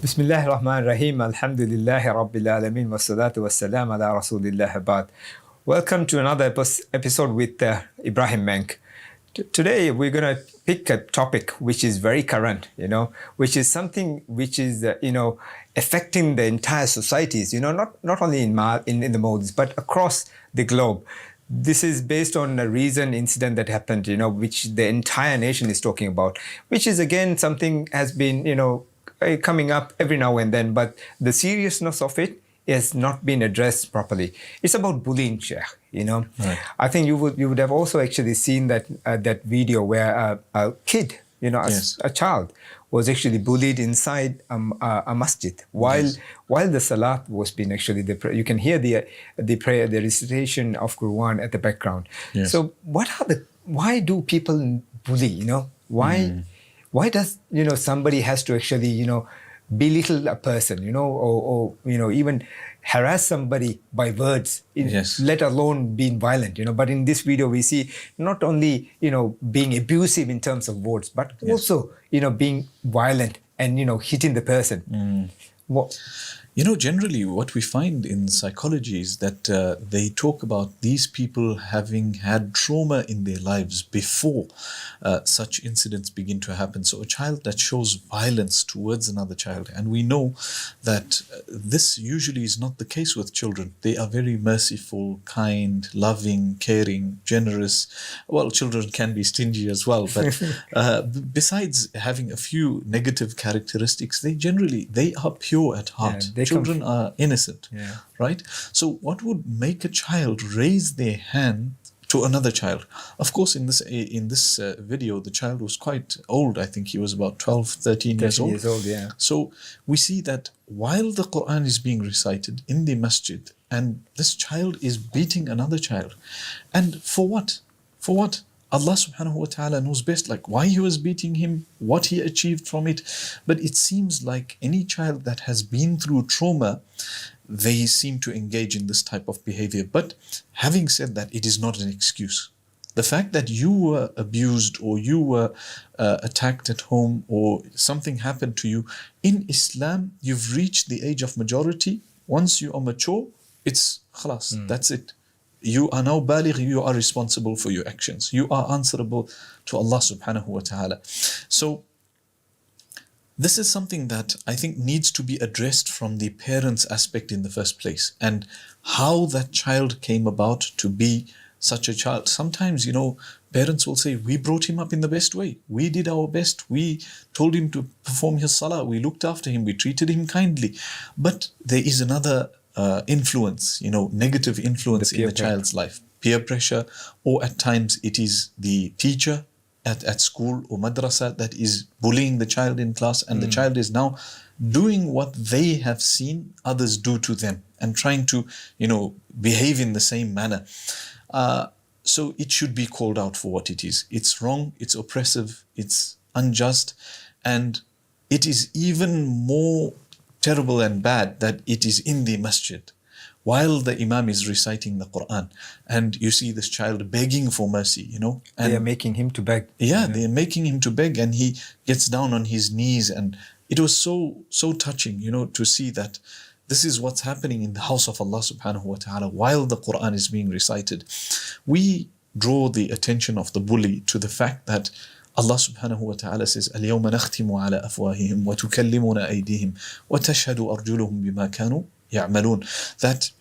Bismillahirrahmanirrahim. Alhamdulillahi Rabbil Alameen. Wassalatu wassalam ala Rasulillah abad. Welcome to another episode with Ibraaheem Menk. Today we're going to pick a topic which is very current, which is something which is, affecting the entire societies, not only in the Maldives, but across the globe. This is based on a recent incident that happened, which the entire nation is talking about, which is again something has been, coming up every now and then, but the seriousness of it has not been addressed properly. It's about bullying, Sheikh. Right. I think you would have also actually seen that video where a kid, Yes. a child, was actually bullied inside a masjid while the salat was being actually you can hear the prayer, the recitation of Quran at the background. Yes. So why do people bully? Why does somebody has to actually belittle a person, or even harass somebody by words, Yes. let alone being violent, But in this video, we see not only, being abusive in terms of words, but also, being violent and, hitting the person. Generally what we find in psychology is that they talk about these people having had trauma in their lives before such incidents begin to happen. So a child that shows violence towards another child, and we know that this usually is not the case with children. They are very merciful, kind, loving, caring, generous. Well, children can be stingy as well, but besides having a few negative characteristics, they are pure at heart. Children are innocent, right? So what would make a child raise their hand to another child? Of course, in this video, the child was quite old. I think he was about 12, 13 years old. Yeah. So we see that while the Quran is being recited in the masjid, and this child is beating another child. And for what? For what? Allah subhanahu wa ta'ala knows best, like why he was beating him, what he achieved from it. But it seems like any child that has been through trauma, they seem to engage in this type of behavior. But having said that, it is not an excuse. The fact that you were abused or you were attacked at home or something happened to you, in Islam, you've reached the age of majority. Once you are mature, it's khalas, that's it. You are now baligh, you are responsible for your actions. You are answerable to Allah subhanahu wa ta'ala. So this is something that I think needs to be addressed from the parents' aspect in the first place, and how that child came about to be such a child. Sometimes, parents will say, we brought him up in the best way. We did our best. We told him to perform his salah. We looked after him. We treated him kindly. But there is another influence, negative influence in the child's life, peer pressure, or at times it is the teacher at school or madrasa that is bullying the child in class, and the child is now doing what they have seen others do to them and trying to, behave in the same manner. So it should be called out for what it is. It's wrong, it's oppressive, it's unjust, and it is even more terrible and bad that it is in the masjid while the imam is reciting the Quran, and you see this child begging for mercy, and they are making him to beg. Yeah, they are making him to beg, and he gets down on his knees, and it was so touching, to see that this is what's happening in the house of Allah subhanahu wa ta'ala while the Quran is being recited. We draw the attention of the bully to the fact that Allah subhanahu wa ta'ala says, اليوم نختم على أفواههم وتكلمنا أيديهم وتشهد أرجلهم بما كانوا يعملون. That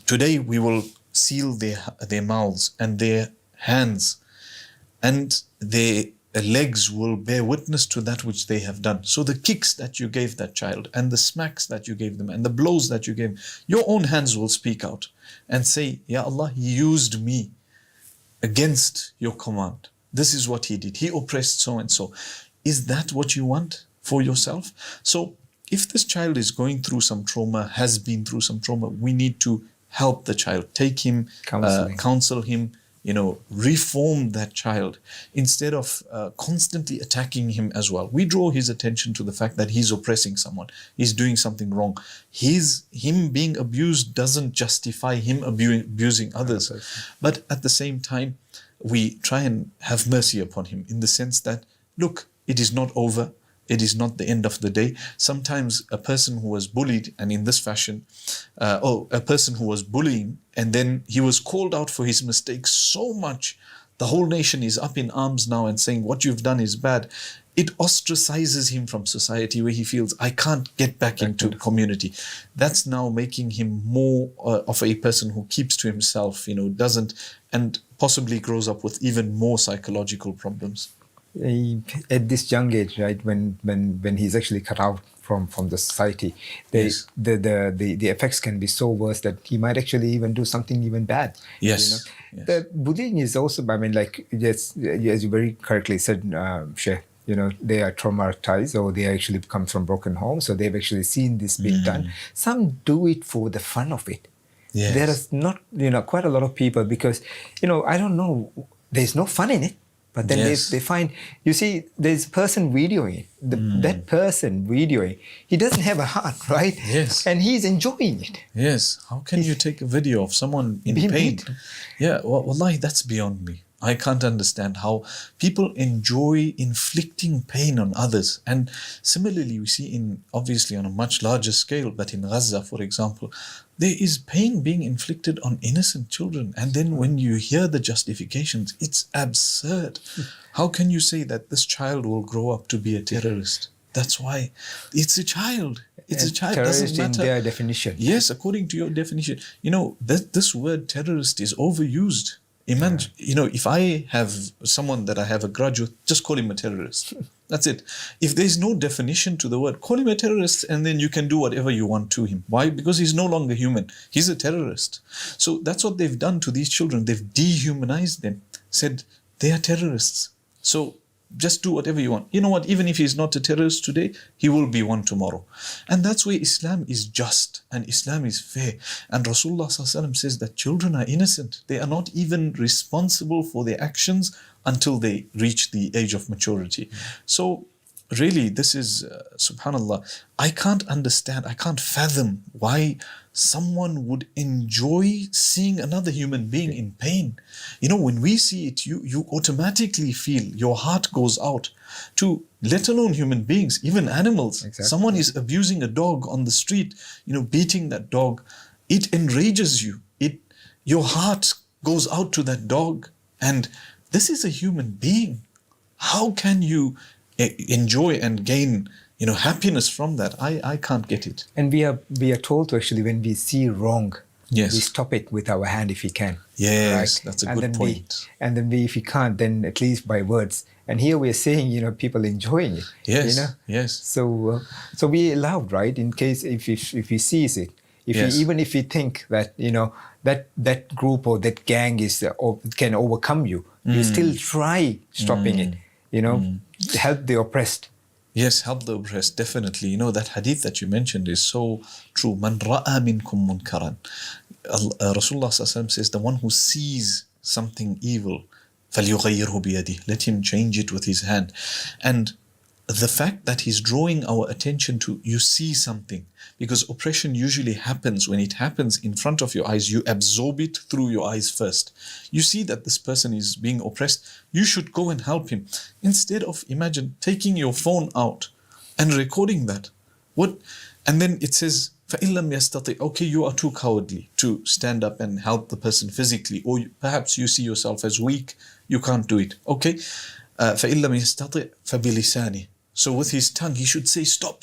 today we will seal their mouths and their hands, and their legs will bear witness to that which they have done. So the kicks that you gave that child, and the smacks that you gave them, and the blows that you gave, your own hands will speak out and say, Ya Allah, he used me against your command. This is what he did. He oppressed so and so. Is that what you want for yourself? So if this child is going through some trauma, has been through some trauma, we need to help the child, take him, counsel him, reform that child instead of constantly attacking him as well. We draw his attention to the fact that he's oppressing someone, he's doing something wrong. Him being abused doesn't justify him abusing others. But at the same time, we try and have mercy upon him in the sense that, look, it is not over. It is not the end of the day. Sometimes a person who was bullied, and in this fashion, a person who was bullying, and then he was called out for his mistakes so much, the whole nation is up in arms now and saying, what you've done is bad. It ostracizes him from society, where he feels, I can't get back into community. That's now making him more of a person who keeps to himself, doesn't, and possibly grows up with even more psychological problems. At this young age, right, when he's actually cut out from the society, Yes. the effects can be so worse that he might actually even do something even bad. Yes. Yes. The bullying is also, I mean, like, yes, as you very correctly said, Sheikh, they are traumatized, or they actually come from broken homes, so they've actually seen this being done. Some do it for the fun of it. Yes. There is not, quite a lot of people, because, I don't know, there's no fun in it. But then Yes. they find, you see, there's a person videoing it. That person videoing, he doesn't have a heart, right? Yes. And he's enjoying it. Yes. How can you take a video of someone in Being pain? beaten. Yeah, wallahi, that's beyond me. I can't understand how people enjoy inflicting pain on others. And similarly, we see obviously on a much larger scale, but in Gaza, for example, there is pain being inflicted on innocent children. And then when you hear the justifications, it's absurd. How can you say that this child will grow up to be a terrorist? That's why it's a child. It's a child. Terrorist Doesn't matter. in their definition. Yes, according to your definition. This word terrorist is overused. Imagine, if I have someone that I have a grudge with, just call him a terrorist. That's it. If there's no definition to the word, call him a terrorist, and then you can do whatever you want to him. Why? Because he's no longer human. He's a terrorist. So that's what they've done to these children. They've dehumanized them, said they are terrorists. So just do whatever you want. You know what? Even if he's not a terrorist today, he will be one tomorrow. And that's where Islam is just and Islam is fair. And Rasulullah ﷺ says that children are innocent. They are not even responsible for their actions until they reach the age of maturity. So really, this is, subhanallah, I can't understand, I can't fathom why someone would enjoy seeing another human being in pain. When we see it, you automatically feel, your heart goes out to, let alone human beings, even animals. Exactly. Someone is abusing a dog on the street, beating that dog. It enrages you. Your heart goes out to that dog. And this is a human being. How can you enjoy and gain happiness from that? I can't get it. And we are told to actually, when we see wrong, Yes. we stop it with our hand if we can. Yes, right? that's a And good then point. If we can't, then at least by words. And here we're saying, people enjoying it. Yes, yes. So we allowed, right? In case if he sees it, Yes. even if we think that that group or that gang is or can overcome you, you still try stopping it. Help the oppressed. Yes, help the oppressed, definitely. That hadith that you mentioned is so true. Man ra'a minkum munkaran. Rasulullah says, the one who sees something evil, فَلْيُغَيِّرْهُ بِيَدِهِ, let him change it with his hand. And the fact that he's drawing our attention to, you see something, because oppression usually happens when it happens in front of your eyes. You absorb it through your eyes first. You see that this person is being oppressed, you should go and help him. Instead of, imagine, taking your phone out and recording that. And then it says, فَإِن لَمْ يَسْتَطِعْ, okay, you are too cowardly to stand up and help the person physically, or perhaps you see yourself as weak, you can't do it. Okay, فَإِن لَمْ يَسْتَطِعْ فَبِلِسَانِهِ. So with his tongue, he should say, stop,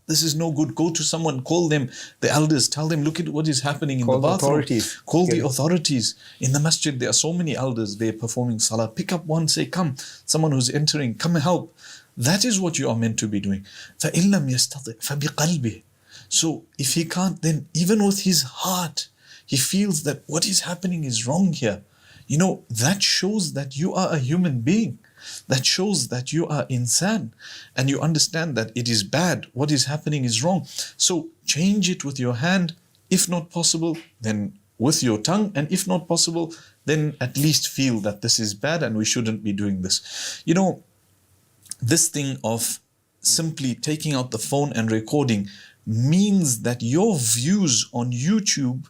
this is no good. Go to someone, call them, the elders, tell them, look at what is happening in the bathroom. Authorities. Call the authorities. In the masjid, there are so many elders, they're performing salah. Pick up one, say, come, someone who's entering, come and help. That is what you are meant to be doing. فَإِن لَمْ يَسْتَطِعْ فَبِقَلْبِهِ. So if he can't, then even with his heart, he feels that what is happening is wrong here. That shows that you are a human being. That shows that you are insan, and you understand that it is bad. What is happening is wrong. So change it with your hand. If not possible, then with your tongue. And if not possible, then at least feel that this is bad and we shouldn't be doing this. This thing of simply taking out the phone and recording means that your views on YouTube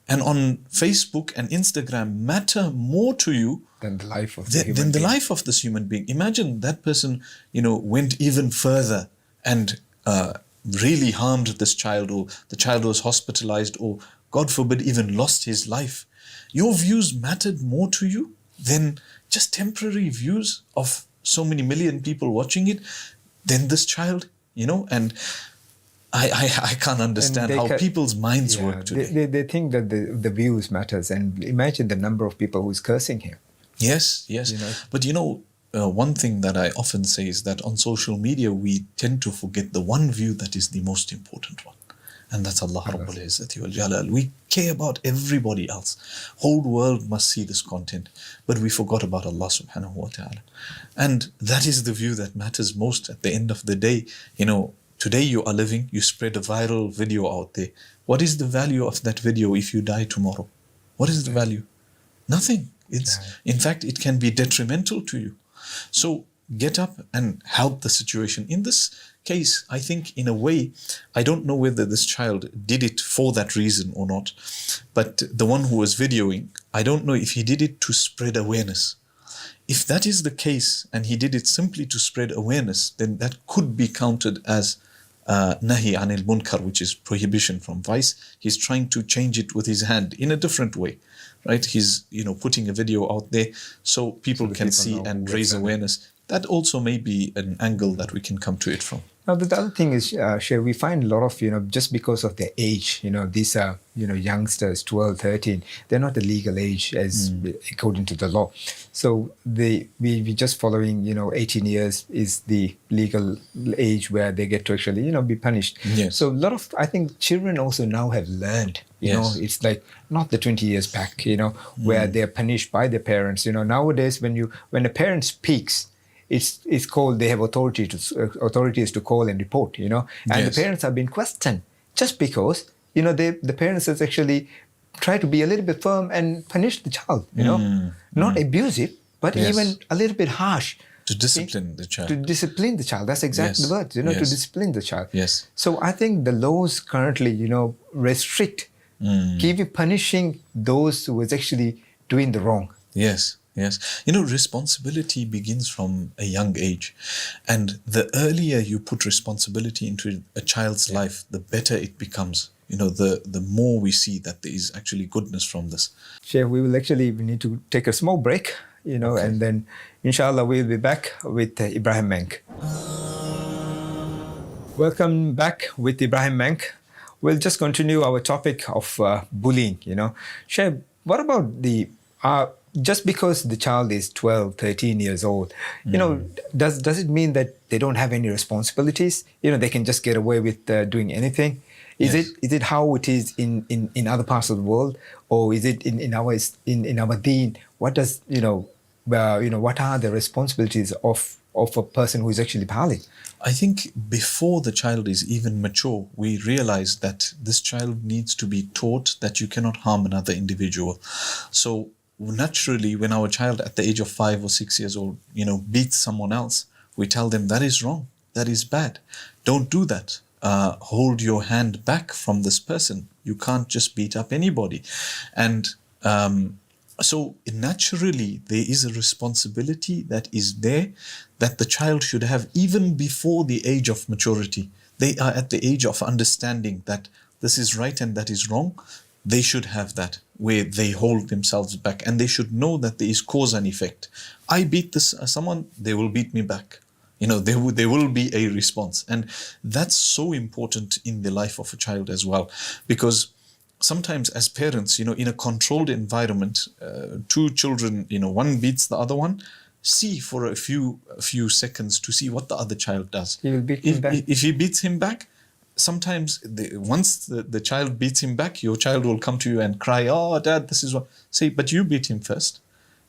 and on Facebook and Instagram matter more to you than the life of than the life of this human being. Imagine that person, went even further and really harmed this child, or the child was hospitalized, or God forbid even lost his life. Your views mattered more to you than just temporary views of so many million people watching it, than this child, and I can't understand how people's minds work today. They think that the views matters, and imagine the number of people who's cursing him. Yes. But one thing that I often say is that on social media, we tend to forget the one view that is the most important one. And that's Allah Rabbul Izzati wal Jalal. We care about everybody else. Whole world must see this content. But we forgot about Allah subhanahu wa ta'ala. And that is the view that matters most at the end of the day. Today you are living, you spread a viral video out there. What is the value of that video if you die tomorrow? What is the value? Nothing. In fact, it can be detrimental to you. So get up and help the situation. In this case, I think in a way, I don't know whether this child did it for that reason or not, but the one who was videoing, I don't know if he did it to spread awareness. If that is the case and he did it simply to spread awareness, then that could be counted as nahi anil munkar, which is prohibition from vice. He's trying to change it with his hand in a different way, right? He's putting a video out there so people can see and raise awareness. That also may be an angle that we can come to it from. Now, the other thing is, Shay, we find a lot of, just because of their age, these are, youngsters, 12, 13, they're not the legal age as according to the law. So we just following, 18 years is the legal age where they get to actually, be punished. Yes. So a lot of, I think children also now have learned, it's like not the 20 years back, where they're punished by their parents. Nowadays when a parent speaks, it's called, they have authorities to call and report, and the parents have been questioned just because, the parents has actually tried to be a little bit firm and punish the child, not abusive, but even a little bit harsh. To discipline the child. To discipline the child. That's exactly the word, to discipline the child. Yes. So I think the laws currently, restrict, keep you punishing those who is actually doing the wrong. Yes. Responsibility begins from a young age. And the earlier you put responsibility into a child's life, the better it becomes. The more we see that there is actually goodness from this. Sheikh, we need to take a small break, okay. And then inshallah we'll be back with Ibraaheem Menk. Welcome back with Ibraaheem Menk. We'll just continue our topic of bullying, Sheikh, what about just because the child is 12, 13 years old, does it mean that they don't have any responsibilities? They can just get away with doing anything? Is it how it is in other parts of the world, or is it in our deen? What does what are the responsibilities of a person who is actually baligh? I think before the child is even mature, we realize that this child needs to be taught that you cannot harm another individual. So naturally, when our child at the age of 5 or 6 years old, beats someone else, we tell them that is wrong, that is bad. Don't do that. Hold your hand back from this person. You can't just beat up anybody. And so naturally, there is a responsibility that is there that the child should have even before the age of maturity. They are at the age of understanding that this is right and that is wrong. They should have that, where they hold themselves back, and they should know that there is cause and effect. I beat someone, they will beat me back. There will be a response. And that's so important in the life of a child as well. Because sometimes as parents, in a controlled environment, two children, one beats the other one, see for a few seconds to see what the other child does. He will beat him back. If he beats him back, sometimes once the child beats him back, your child will come to you and cry, "Oh, Dad, this is what..." Say, but you beat him first.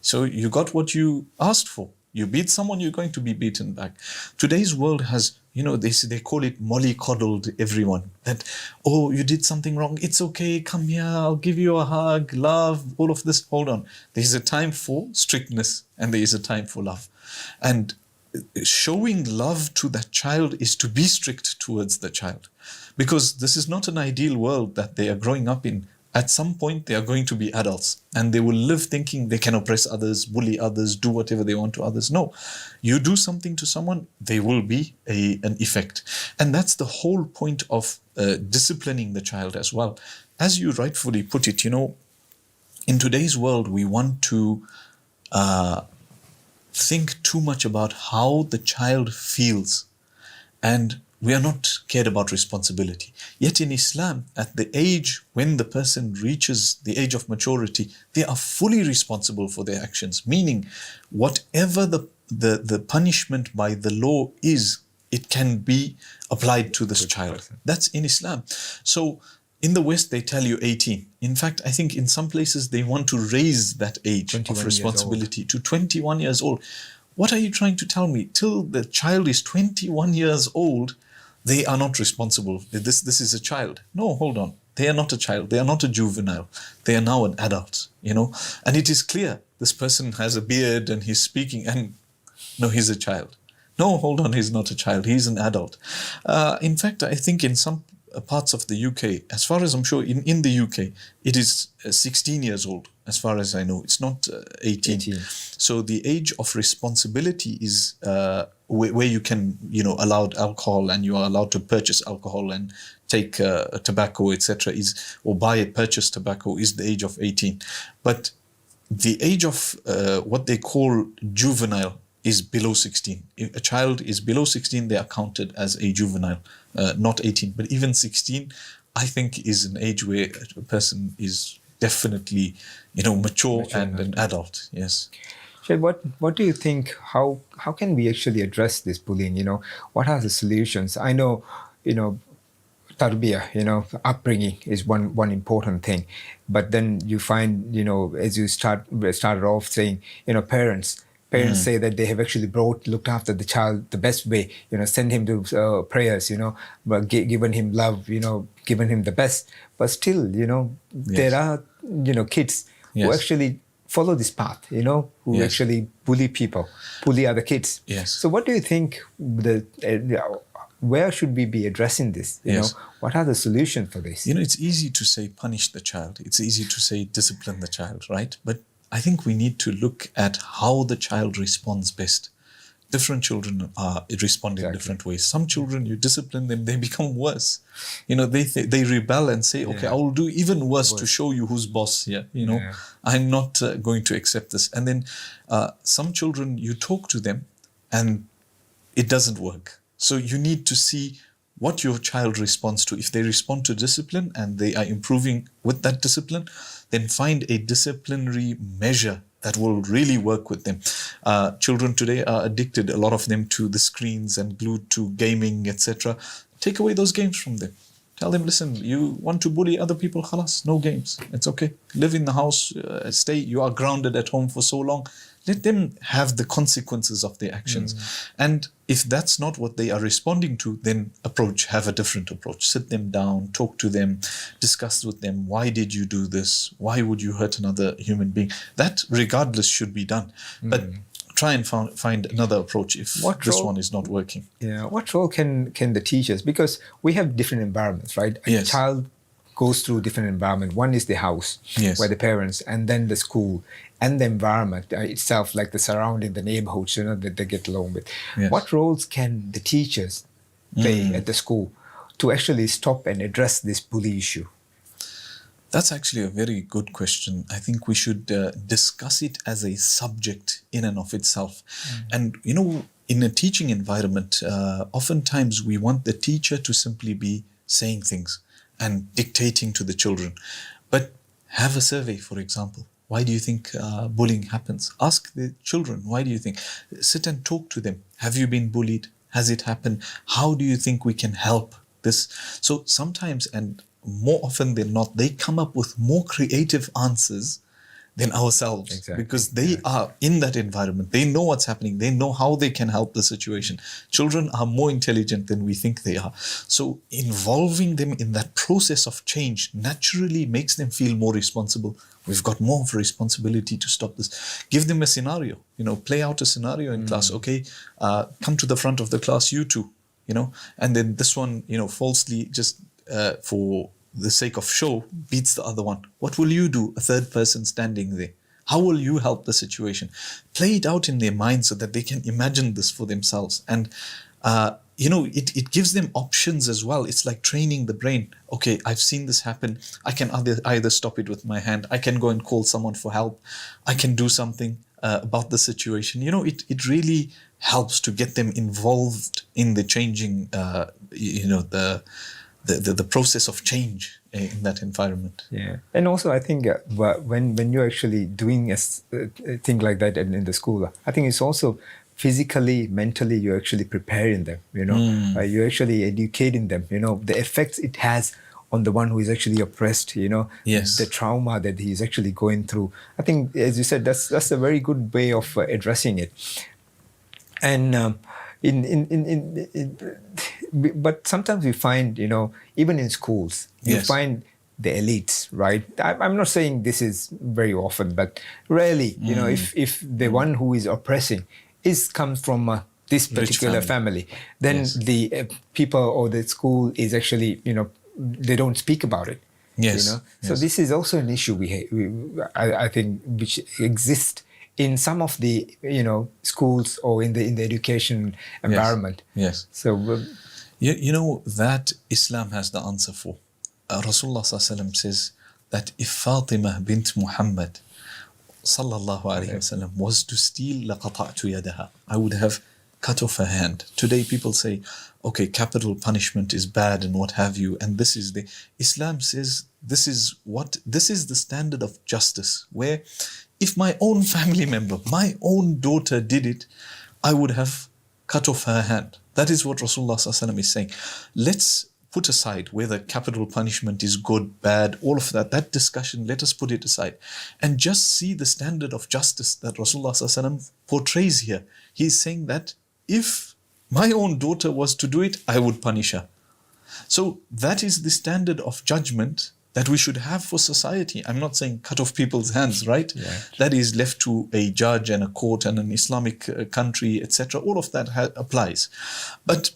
So you got what you asked for. You beat someone, you're going to be beaten back. Today's world has, they call it mollycoddled everyone. That, oh, you did something wrong. It's okay. Come here. I'll give you a hug, love, all of this. Hold on. There's a time for strictness and there is a time for love. And showing love to that child is to be strict towards the child. Because this is not an ideal world that they are growing up in. At some point, they are going to be adults and they will live thinking they can oppress others, bully others, do whatever they want to others. No, you do something to someone, there will be an effect. And that's the whole point of disciplining the child as well. As you rightfully put it, in today's world, we want to think too much about how the child feels, and we are not cared about responsibility. Yet in Islam, at the age when the person reaches the age of maturity, they are fully responsible for their actions. Meaning, whatever the punishment by the law is, it can be applied to this child. That's in Islam. So in the West, they tell you 18. In fact, I think in some places they want to raise that age of responsibility to 21 years old. What are you trying to tell me? Till the child is 21 years old, they are not responsible. This is a child. No, hold on. They are not a child. They are not a juvenile. They are now an adult, And it is clear this person has a beard and he's speaking, and no, he's a child. No, hold on, he's not a child. He's an adult. In fact, I think in some parts of the UK, as far as I'm sure, in the UK, it is 16 years old, as far as I know. It's not 18. So the age of responsibility is where you can, allowed alcohol and you are allowed to purchase alcohol and take tobacco, etc., or purchase tobacco is the age of 18. But the age of what they call juvenile is below 16. If a child is below 16, they are counted as a juvenile, not 18. But even 16, I think, is an age where a person is definitely, mature and an adult. Yes. Sheikh, what do you think? How can we actually address this bullying? What are the solutions? I know, tarbiyah, upbringing is one important thing, but then you find, as you started off saying, parents say that they have actually looked after the child the best way, send him to prayers, but given him love, given him the best. But still, there are, kids who actually follow this path, who actually bully people, bully other kids. Yes. So what do you think where should we be addressing this? What are the solutions for this? It's easy to say punish the child. It's easy to say discipline the child, right? But I think we need to look at how the child responds best. Different children respond in different ways. Some children, you discipline them, they become worse. They rebel and say, okay, I will do even worse to show you who's boss here. I'm not going to accept this. And then some children, you talk to them and it doesn't work. So you need to see what your child responds to. If they respond to discipline and they are improving with that discipline, then find a disciplinary measure that will really work with them. Children today are addicted, a lot of them, to the screens and glued to gaming, etc. Take away those games from them. Tell them, listen, you want to bully other people, khalas, no games. It's okay. Live in the house, stay. You are grounded at home for so long. Let them have the consequences of their actions. And if that's not what they are responding to, then have a different approach. Sit them down, talk to them, discuss with them, why did you do this? Why would you hurt another human being? That, regardless, should be done. But try and find another approach if this one is not working. Yeah. What role can the teachers, because we have different environments, right? A child goes through different environment. One is the house, where the parents, and then the school, and the environment itself, like the surrounding, the neighborhoods, that they get along with. What roles can the teachers play at the school to actually stop and address this bully issue? That's actually a very good question. I think we should discuss it as a subject in and of itself. And, in a teaching environment, oftentimes we want the teacher to simply be saying things and dictating to the children. But have a survey, for example. Why do you think bullying happens? Ask the children, why do you think? Sit and talk to them. Have you been bullied? Has it happened? How do you think we can help this? So sometimes, and more often than not, they come up with more creative answers than ourselves, because they are in that environment. They know what's happening. They know how they can help the situation. Children are more intelligent than we think they are. So involving them in that process of change naturally makes them feel more responsible. We've got more of a responsibility to stop this. Give them a scenario, play out a scenario in class. Okay, come to the front of the class, you two, and then this one, falsely just for the sake of show, beats the other one. What will you do, a third person standing there? How will you help the situation? Play it out in their mind so that they can imagine this for themselves. And, it gives them options as well. It's like training the brain. Okay, I've seen this happen. I can either stop it with my hand. I can go and call someone for help. I can do something about the situation. It really helps to get them involved in the changing, the process of change in that environment. Yeah, and also I think when you're actually doing a thing like that in the school, I think it's also physically, mentally, you're actually preparing them. You're actually educating them. The effects it has on the one who is actually oppressed. Yes. The trauma that he's actually going through. I think, as you said, that's a very good way of addressing it. And but sometimes we find, even in schools, you Yes. find the elites, right? I'm not saying this is very often, but rarely, if the one who is oppressing comes from this particular family, then Yes. the people or the school is actually, they don't speak about it. Yes. So Yes. this is also an issue I think which exists in some of the schools or in the education environment. Yes. So that Islam has the answer for. Rasulullah ﷺ says that if Fatima bint Muhammad sallallahu alayhi wasallam was to steal لَقَطَعْتُ يَدَهَا, I would have cut off her hand. Today people say, okay, capital punishment is bad and what have you, and this is the Islam says this is the standard of justice, where if my own family member, my own daughter did it, I would have cut off her hand. That is what Rasulullah ﷺ is saying. Let's put aside whether capital punishment is good, bad, all of that discussion, let us put it aside and just see the standard of justice that Rasulullah ﷺ portrays here. He's saying that if my own daughter was to do it, I would punish her. So that is the standard of judgment that we should have for society. I'm not saying cut off people's hands, right? Yeah. That is left to a judge and a court and an Islamic country, etc. All of that applies. But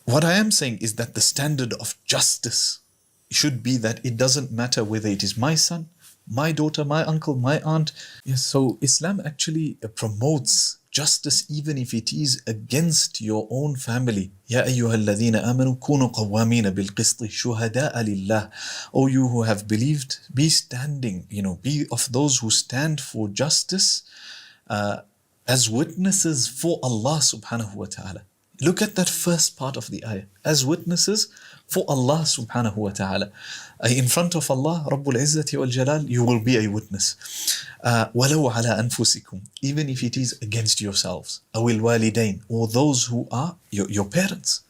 what I am saying is that the standard of justice should be that it doesn't matter whether it is my son, my daughter, my uncle, my aunt. Yes, so Islam actually promotes justice even if it is against your own family. Ya ayyuha alladhina amanu kunu qawwamina bil qisti shuhada'a lillah. O you who have believed, be standing, be of those who stand for justice as witnesses for Allah subhanahu wa ta'ala. Look at that first part of the ayah. As witnesses for Allah subhanahu wa ta'ala. In front of Allah, Rabbul Izzati wal Jalal, you will be a witness. وَلَوْ عَلَىٰ أَنفُسِكُمْ, even if it is against yourselves. أَوِ الْوَالِدَيْنِ, or those who are your parents.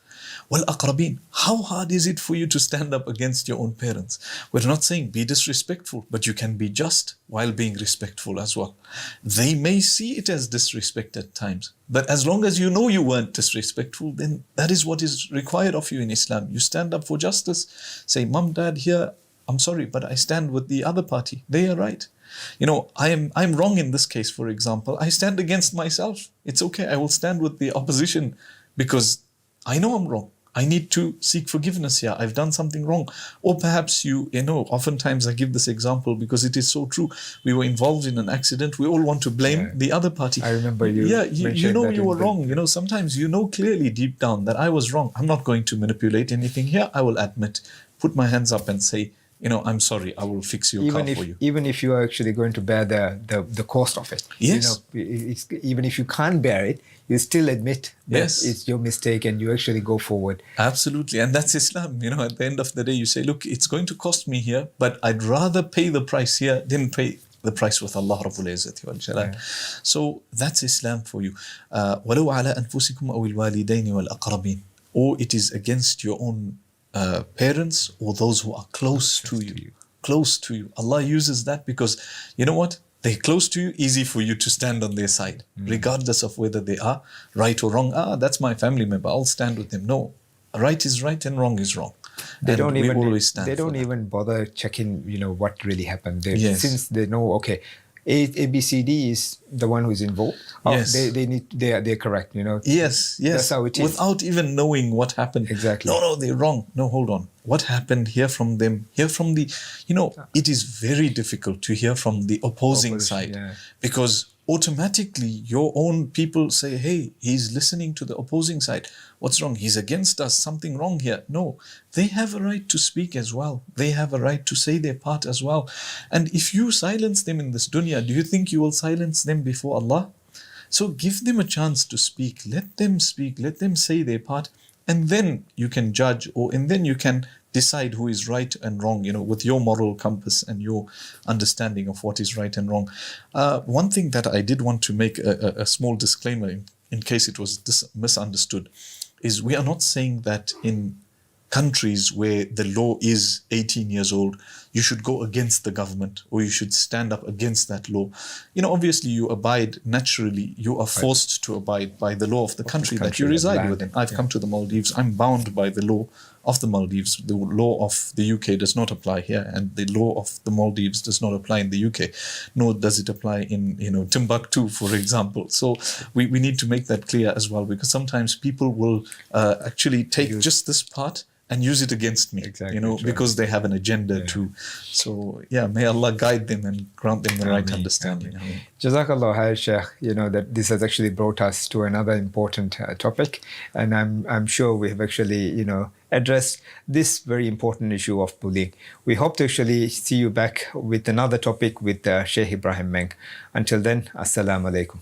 وَالْأَقْرَبِينَ, how hard is it for you to stand up against your own parents? We're not saying be disrespectful, but you can be just while being respectful as well. They may see it as disrespect at times, but as long as you know you weren't disrespectful, then that is what is required of you in Islam. You stand up for justice. Say, Mom, Dad, here, I'm sorry, but I stand with the other party. They are right. I'm wrong in this case, for example. I stand against myself. It's okay. I will stand with the opposition because I know I'm wrong. I need to seek forgiveness here. I've done something wrong. Or perhaps oftentimes I give this example because it is so true. We were involved in an accident. We all want to blame the other party. I remember you. Yeah, you were wrong. Sometimes clearly deep down that I was wrong. I'm not going to manipulate anything here. I will admit, put my hands up and say, I'm sorry, I will fix your car for you. Even if you are actually going to bear the cost of it. Yes. Even if you can't bear it, you still admit that it's your mistake and you actually go forward. Absolutely. And that's Islam. At the end of the day, you say, look, it's going to cost me here, but I'd rather pay the price here than pay the price with Allah Rabbul Izzati wal Jalal. So that's Islam for you. وَلَوْ عَلَىٰ أَنفُسِكُمْ أَوِ الْوَالِدَيْنِ وَالْأَقْرَبِينَ, or it is against your own parents or those who are close to you. Close to you. Allah uses that because, you know what? They're close to you, easy for you to stand on their side, regardless of whether they are right or wrong. That's my family member, I'll stand with them. No, right is right and wrong is wrong. They don't even bother checking, what really happened. Since they know, okay, ABCD is the one who's involved. Yes. They're correct, Yes. That's how it is. Without even knowing what happened. Exactly. No, they're wrong. No, hold on. What happened? Hear from them. Hear from the, it is very difficult to hear from the opposing side, because automatically your own people say, hey, he's listening to the opposing side. What's wrong? He's against us. Something wrong here. No, they have a right to speak as well. They have a right to say their part as well. And if you silence them in this dunya, do you think you will silence them before Allah? So give them a chance to speak. Let them speak. Let them say their part. And then you can judge, and then you can decide who is right and wrong, with your moral compass and your understanding of what is right and wrong. One thing that I did want to make a small disclaimer in case it was misunderstood is we are not saying that in countries where the law is 18 years old, you should go against the government or you should stand up against that law. Obviously you abide naturally, you are forced to abide by the law of the country that you reside within. I've come to the Maldives, I'm bound by the law of the Maldives. The law of the UK does not apply here, and the law of the Maldives does not apply in the UK, nor does it apply in Timbuktu, for example. So we need to make that clear as well, because sometimes people will actually take just this part and use it against me, because they have an agenda too. So may Allah guide them and grant them the right understanding. Jazakallah khair, Sheikh. That this has actually brought us to another important topic, and I'm sure we have actually addressed this very important issue of bullying. We hope to actually see you back with another topic with Sheikh Ibraaheem Menk. Until then, Assalamu alaikum.